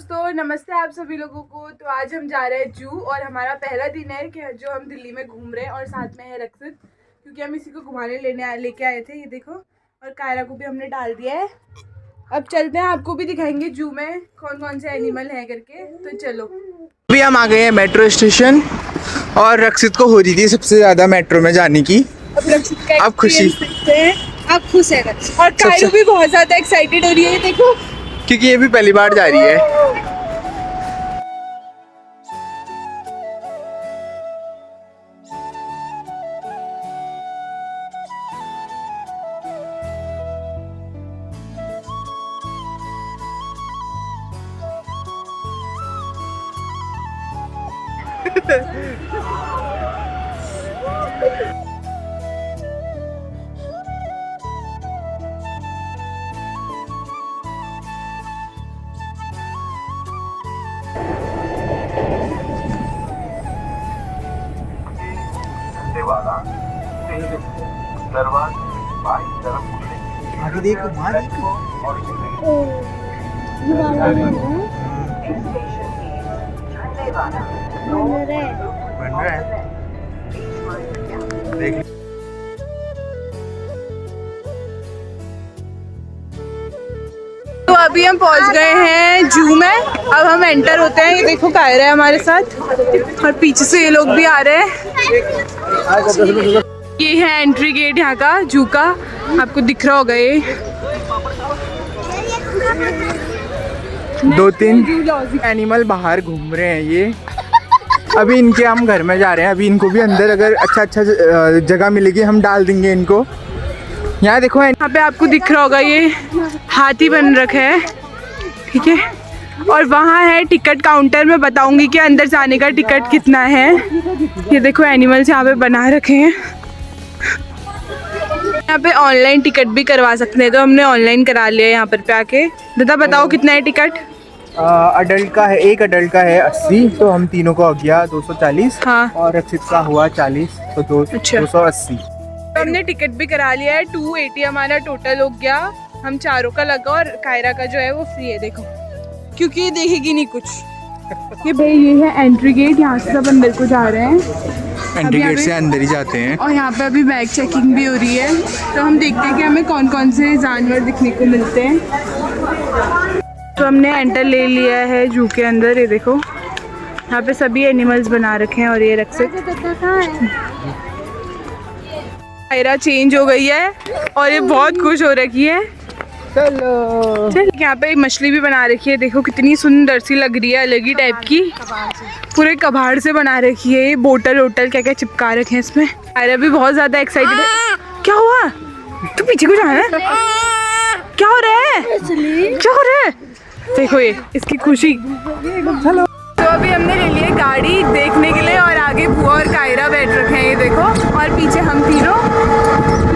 दोस्तों, नमस्ते आप सभी लोगों को। तो आज हम जा रहे हैं जू और हमारा पहला दिन है कि जो हम दिल्ली में घूम रहे हैं और साथ में है रक्षित, क्योंकि हम इसी को घुमाने लेके आए थे। ये देखो, और कायरा को भी हमने डाल दिया है। अब चलते हैं, आपको भी दिखाएंगे जू में कौन कौन से एनिमल हैं करके। तो चलो, अभी हम आ गए हैं मेट्रो स्टेशन और रक्षित को हो रही थी सबसे ज्यादा मेट्रो में जाने की। अब रक्षित का अब खुशी आप खुश है रक्षित, और कायरू भी बहुत ज्यादा एक्साइटेड हो रही है। ये देखो, क्योंकि ये भी पहली बार जा रही है। आगे देखो, वहाँ देखो। बन रहा है। देख। तो अभी हम पहुंच गए हैं जू में। अब हम एंटर होते हैं। ये देखो, कायरा है हमारे साथ और पीछे से ये लोग भी आ रहे हैं। ये है एंट्री गेट यहाँ का, जू का। आपको दिख रहा होगा ये। 2-3 एनिमल बाहर घूम रहे हैं ये। अभी इनके हम घर में जा रहे हैं। अभी इनको भी अंदर अगर अच्छा जगह मिलेगी हम डाल देंगे इनको। यहाँ देखो, यहाँ पे आपको दिख रहा होगा ये हाथी बन रखा है, ठीक है। और वहाँ है टिकट काउंटर। मैं बताऊंगी कि अंदर जाने का टिकट कितना है। ये देखो, एनिमल्स यहाँ पे बना रखे हैं। यहाँ पे ऑनलाइन टिकट भी करवा सकते हैं, तो हमने ऑनलाइन करा लिया यहाँ पर पे आके। दादा बताओ कितना है टिकट? अडल्ट का है, एक अडल्ट का है 80, तो हम तीनों का हो गया 240। हाँ। और रक्षित का हुआ 40, तो 280। तो हमने टिकट भी करा लिया है। 280 हमारा टोटल हो गया। हम चारों का लगा और कायरा का जो है वो फ्री है। देखो, क्योंकि ये देखेगी नहीं कुछ। ये भाई, ये है एंट्री गेट। यहाँ से सब अंदर को जा रहे हैं। एंट्री गेट से अंदर ही जाते हैं। और यहाँ पे अभी बैग चेकिंग भी हो रही है। तो हम देखते हैं कि हमें कौन कौन से जानवर दिखने को मिलते हैं। तो हमने एंटर ले लिया है जू के अंदर। ये देखो, यहाँ पे सभी एनिमल्स बना रखे हैं। और ये रक्षित, कायरा चेंज हो गई है और ये बहुत खुश हो रखी है। चलो, चल, यहाँ पे मछली भी बना रखी है। देखो कितनी सुंदर सी लग रही है, अलग ही टाइप की। पूरे कबाड़ से बना रखी है। ये बोतल वोटल क्या क्या चिपका रखे हैं इसमें। कायरा भी बहुत ज्यादा एक्साइटेड है। क्या हुआ? तू पीछे को जा रहा है? क्या हो रहा है? क्या हो रहा है? देखो, ये इसकी खुशी। चलो, तो अभी हमने ले ली है गाड़ी देखने के लिए, और आगे बुआ और कायरा बैठ रखे हैं। ये देखो, और पीछे हम तीनों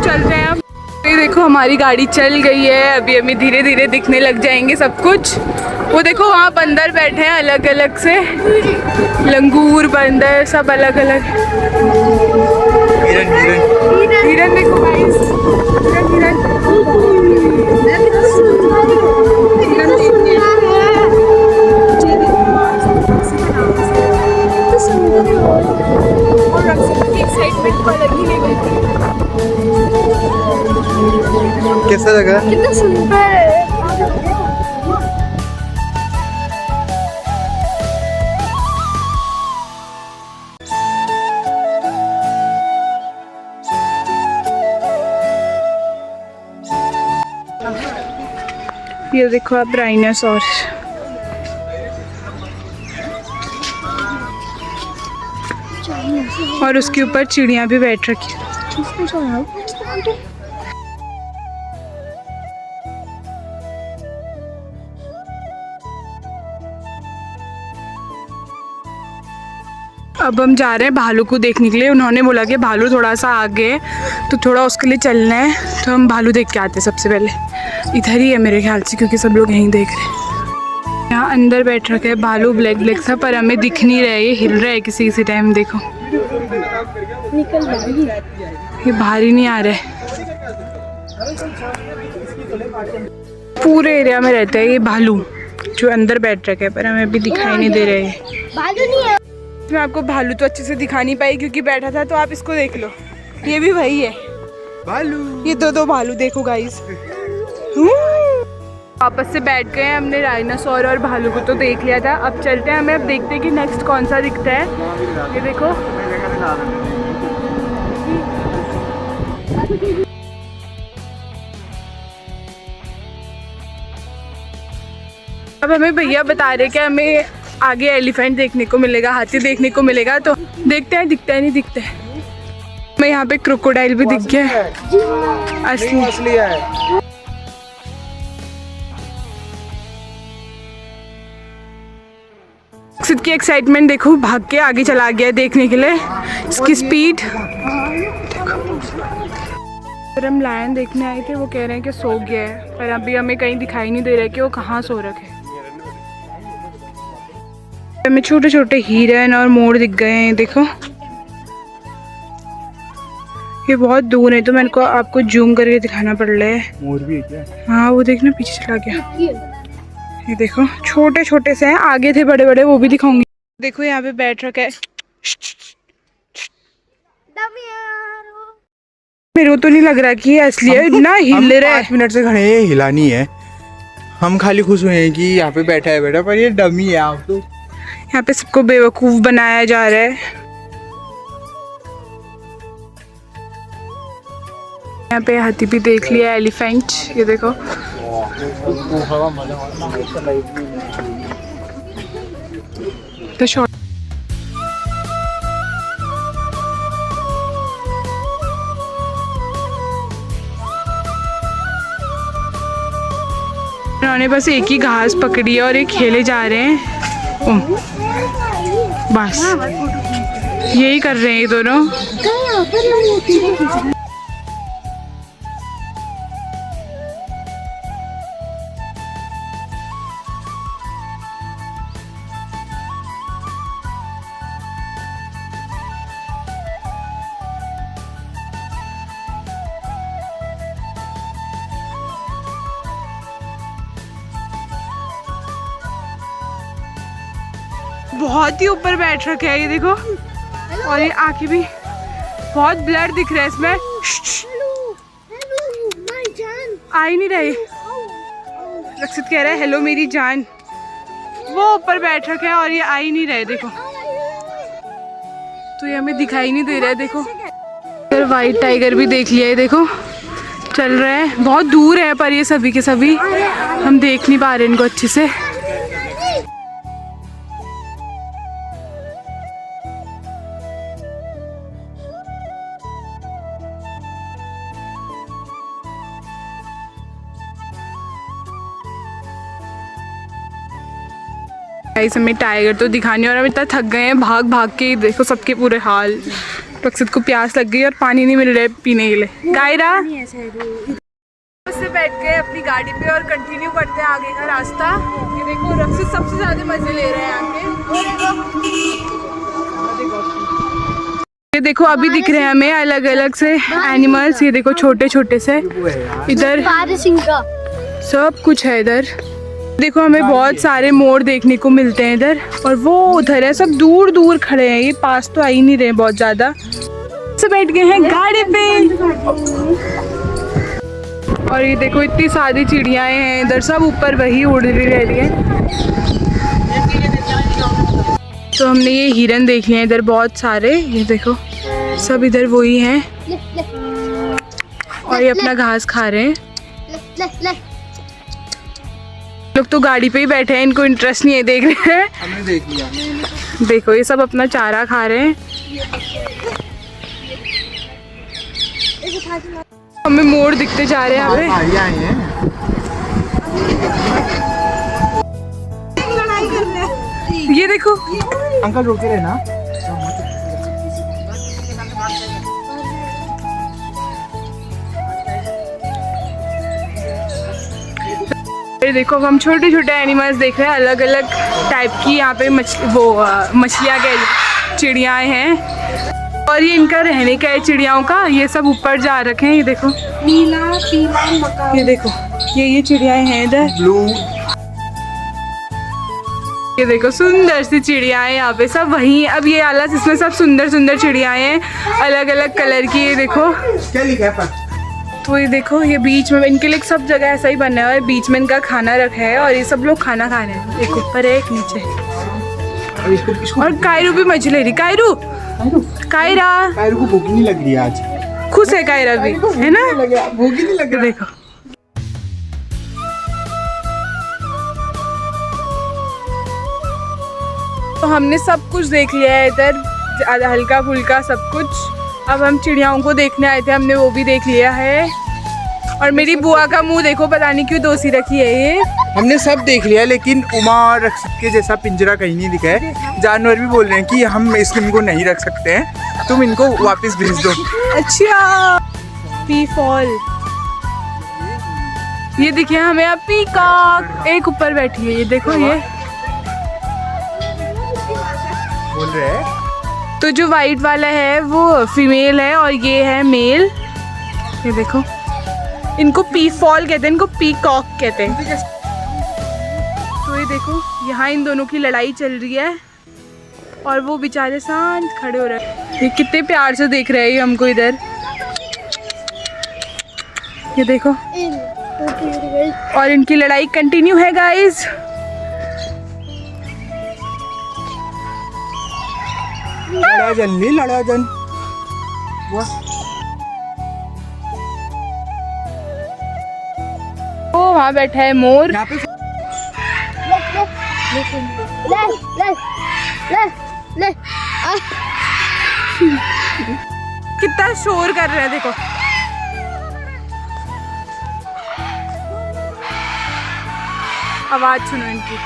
चल रहे हैं। ये देखो, हमारी गाड़ी चल गई है। अभी हमें धीरे धीरे दिखने लग जाएंगे सब कुछ। वो देखो, वहाँ बंदर बैठे हैं अलग अलग से, लंगूर बंदर सब अलग अलग। हिरन देखो गाइस, हिरन। और रक्षित की एक्साइटमेंट अलग ही लेवल की। कैसा लगा? कितना सुंदर है। ये देखो आप, राइनोसॉर। और उसके ऊपर चिड़िया भी बैठ रखी है। अब हम जा रहे हैं भालू को देखने के लिए। उन्होंने बोला कि भालू थोड़ा सा आगे है, तो थोड़ा उसके लिए चलना है। तो हम भालू देख के आते हैं सबसे पहले। इधर ही है मेरे ख्याल से, क्योंकि सब लोग यहीं देख रहे हैं। यहाँ अंदर बैठ रखे है भालू, ब्लैक ब्लैक सा, पर हमें दिख नहीं रहा है। ये हिल रहा है किसी किसी टाइम। देखो, ये बाहर ही नहीं आ रहा है। पूरे एरिया में रहता है ये भालू, जो अंदर बैठ रखे हैं पर हमें अभी दिखाई नहीं दे रहे हैं। भालू नहीं है। मैं आपको भालू तो अच्छे से दिखा नहीं पाई क्योंकि बैठा था, तो आप इसको देख लो, ये भी वही है भालू। ये दो भालू देखो गाइस। वापस से बैठ गए हैं, हमने डायनासोर और भालू को तो देख लिया था। अब चलते हैं, हमें अब देखते हैं कि नेक्स्ट कौन सा दिखता है। ये देखो अब हमें भैया बता रहे कि हमें आगे एलिफेंट देखने को मिलेगा, हाथी देखने को मिलेगा, तो देखते हैं दिखता है नहीं दिखता है। हमें यहाँ पे क्रोकोडाइल भी दिख गया है, असली है। सिद्ध की एक्साइटमेंट देखो, भाग के आगे चला गया है देखने के लिए, इसकी स्पीड। पर हम लायन देखने आए थे, वो कह रहे हैं कि सो गया है, पर अभी हमें कहीं दिखाई नहीं दे रहा है कि वो कहाँ सो रखे। हमें छोटे छोटे हिरन और मोर दिख गए हैं, देखो ये बहुत दूर है तो मैंने को आपको जूम करके दिखाना पड़ रहा है। मोर भी है क्या? हाँ वो देखना पीछे चला गया। ये देखो छोटे छोटे से हैं, आगे थे बड़े बड़े, वो भी दिखाऊंगी। देखो यहाँ पे बैठ रखा है, मेरे को तो नहीं लग रहा कि ये असली है, इतना हिल रहा है। 5 मिनट से खड़े हैं, हिलानी है। हम खाली खुश हुए हैं कि यहाँ पे बैठा है बेटा, पर ये डमी है। आप तो यहाँ पे सबको बेवकूफ बनाया जा रहा है। यहाँ पे हाथी भी देख लिया, एलिफेंट, ये देखो तो शॉर्ट। उन्होंने बस एक ही घास पकड़ी है और ये खेले जा रहे हैं, बस यही कर रहे हैं ये दोनों। बहुत ही ऊपर बैठ रखे है ये देखो, और ये आंखें भी बहुत ब्लर दिख रहा है इसमें। आ ही नहीं रहे। रक्षित कह रहा है हेलो मेरी जान, वो ऊपर बैठ रखे है और ये आ ही नहीं रहे, देखो तो ये हमें दिखाई नहीं दे रहा है। देखो फिर वाइट टाइगर भी देख लिया है, देखो चल रहा है, बहुत दूर है पर ये सभी के सभी हम देख नहीं पा रहे इनको अच्छे से। गाइस हमें टाइगर तो दिखाने, और हम इतना थक गए हैं भाग भाग के, देखो सबके पूरे हाल। रक्षित को प्यास लग गई और पानी नहीं मिल रहा है पीने के लिए। गायरा से बैठ गए अपनी गाड़ी पे और कंटिन्यू करते हैं आगे का रास्ता। ये देखो रक्षित सबसे ज्यादा मजे ले रहे हैं यहाँ पे। ये देखो अभी दिख रहे हैं हमें अलग अलग से एनिमल्स, ये देखो छोटे छोटे से, इधर सब कुछ है। इधर देखो हमें बहुत सारे मोर देखने को मिलते हैं इधर, और वो उधर है, सब दूर दूर खड़े हैं, ये पास तो आ ही नहीं रहे बहुत ज्यादा। से बैठ गए हैं गाड़ी पे, और ये देखो इतनी सारी चिड़ियाँ हैं इधर, सब ऊपर वही उड़ रही रह रही है। तो हमने ये हिरन देख लिए इधर बहुत सारे, ये देखो सब इधर वही हैं, और ये अपना घास खा रहे हैं। लोग तो गाड़ी पे ही बैठे हैं, इनको इंटरेस्ट नहीं है देख रहे हैं। हमने देख लिया। देखो ये सब अपना चारा खा रहे हैं। हमें मोर दिखते जा रहे हैं यहाँ पे। ये देखो अंकल रोके रहे ना। ये देखो हम छोटे छोटे एनिमल्स देख रहे हैं, अलग अलग टाइप की यहाँ पे मछलियाँ कह चिड़ियाँ हैं, और ये इनका रहने का है चिड़ियाओं का। ये सब ऊपर जा रखे हैं, ये देखो नीला पीला, ये देखो ये चिड़ियाएं हैं इधर। ब्लू ये देखो सुंदर सी चिड़िया है यहाँ पे सब वही। अब ये आलस इसमें सब सुंदर सुंदर चिड़िया हैं अलग अलग कलर की। ये देखो क्या लिखा है पर? तो ये देखो ये बीच में इनके लिए सब जगह ऐसा ही बना हुआ है। बीच में इनका खाना रखा है और ये सब लोग खाना खा रहे हैं। एक ऊपर है एक नीचे। और इसको और कायरू भी मजे ले रही। कायरू कायरा कायरू को भूख नहीं लग रही आज। खुश है कायरा भी है ना। भूख ही नहीं लग रहा। देखो तो हमने सब कुछ देख लिया है इधर हल्का फुल्का सब कुछ। अब हम चिड़ियाओं को देखने आए थे, हमने वो भी देख लिया है। और मेरी बुआ का मुंह देखो, पता नहीं क्यों दोसी रखी है ये। हमने सब देख लिया लेकिन उमा और रक्षित के जैसा पिंजरा कहीं नहीं दिखा है। जानवर भी बोल रहे हैं कि हम इनको नहीं रख सकते हैं, तुम इनको वापस भेज दो। अच्छा पी फॉल ये देखिए हमें अब पीकॉक एक ऊपर बैठी है। ये देखो ये बोल रहे हैं। तो जो वाइट वाला है वो फीमेल है और ये है मेल। ये देखो इनको पी फॉल कहते हैं, इनको पीकॉक कहते हैं। तो ये देखो यहाँ इन दोनों की लड़ाई चल रही है और वो बेचारे शांत खड़े हो रहे हैं। ये कितने प्यार से देख रहे हैं हमको इधर। ये देखो और इनकी लड़ाई कंटिन्यू है गाइस। लड़ा जन ली लड़ा जन। ओ वहाँ बैठा है मोर। यहाँ पे कितना शोर कर रहे हैं देखो। आवाज सुनो इनकी।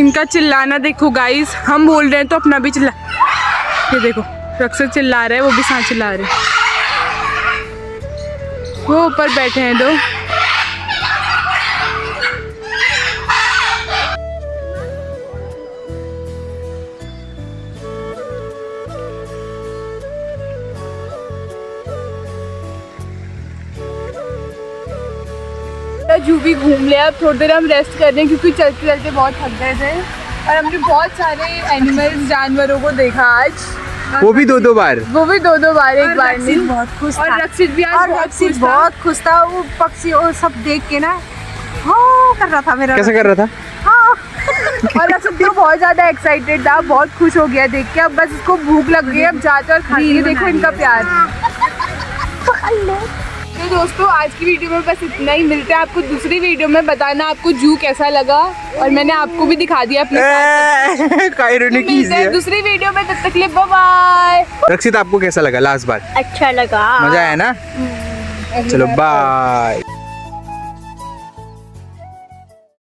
इनका चिल्लाना देखो गाइस। हम बोल रहे हैं तो अपना भी चिल्ला। ये देखो रक्षित चिल्ला रहा है, वो भी साथ चिल्ला रहे हैं। वो ऊपर बैठे हैं दो। जू भी घूम लिया। अब थोड़ी देर हम रेस्ट कर रहे हैं क्योंकि चलते चलते बहुत थक गए थे और हमने बहुत सारे एनिमल्स जानवरों को देखा आज। वो भी दो बार। वो भी दो बार एक बार नहीं। बहुत खुश और था। रक्षित भी आज बहुत खुश था। वो पक्षी और सब देख के ना हो कर रहा था मेरा। कैसे कर रहा था? और रक्षित तो बहुत ज्यादा एक्साइटेड था, बहुत खुश हो गया देख के। अब बस उसको भूख लग गई है, अब जाते और खाती है। देखो इनका प्यार। तो दोस्तों आज की वीडियो में बस इतना ही। मिलते हैं आपको दूसरी वीडियो में। बताना आपको जू कैसा लगा और मैंने आपको भी दिखा दिया अपने साथ। कायरू ने की मिलते हैं दूसरी वीडियो में, तब तक के लिए बाय बाय। रक्षित आपको कैसा लगा लास्ट बार? अच्छा लगा। मजा आया ना? चलो बाय।